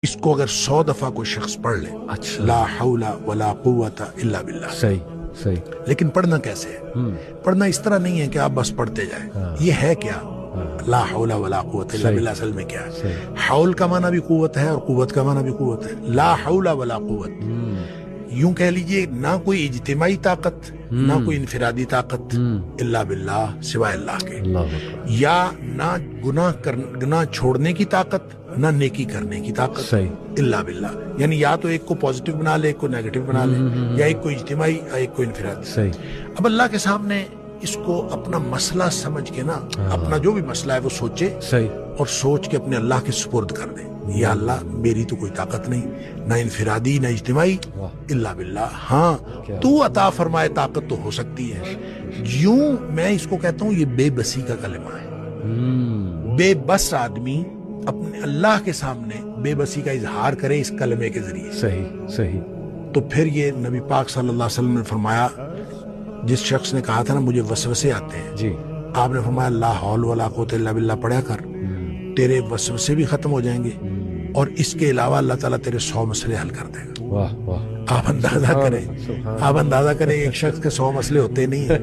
इसको अगर 100 दफा कोई शख्स पढ़ ले, अच्छा। ला हौला वला कुव्वता इल्ला बिल्लाह, सही सही। लेकिन पढ़ना कैसे है? पढ़ना इस तरह नहीं है कि आप बस पढ़ते जाएं। ये है क्या? ला हौला वला कुव्वता इल्ला बिल्लाह असल में क्या है? हौल का माना भी कुव्वत है और कुव्वत का माना भी कुव्वत है। ला हौला वला कुव्वत, यूं कह लीजिए ना कोई इज्तिमाई ताकत, ना कोई इनफिरादी ताकत, इल्ला बिल्लाह, सिवाय अल्लाह के। या ना गुनाह छोड़ने की ताकत, ना नेकी करने की ताकत, सही। इल्ला बिल्लाह। यानी या तो एक को पॉजिटिव बना ले, एक को नेगेटिव बना ले, या एक को इज्तिमाई या एक को इनफिरादी। सही। अब अल्लाह के सामने इसको अपना मसला समझ के ना, अपना जो भी मसला है वो सोचे, सही। और सोच के अपने अल्लाह के सुपुर्द कर दे। या अल्लाह, मेरी तो कोई ताकत नहीं, ना इनफिरादी ना इज्तिमाई, इल्ला बिल्लाह। हाँ, तू अता फरमाए ताकत तो हो सकती है। यूं मैं इसको कहता हूं, ये बेबसी का कलमा है। बेबस आदमी अपने अल्लाह के सामने बेबसी का इजहार करे इस कलमे के जरिए। सही सही। तो फिर ये नबी पाक सल्लल्लाहु अलैहि वसल्लम ने फरमाया, जिस शख्स ने कहा था ना मुझे वसवसे आते हैं जी, आपने फरमाया ला हौल वला कुव्वता इल्ला बिल्लाह पढ़ा कर, तेरे वसवसे भी खत्म हो जाएंगे और इसके अलावा अल्लाह ताला तेरे 100 मसले हल कर देगा। वाह वाह। आप अंदाजा करें, एक शख्स के 100 मसले होते नहीं है।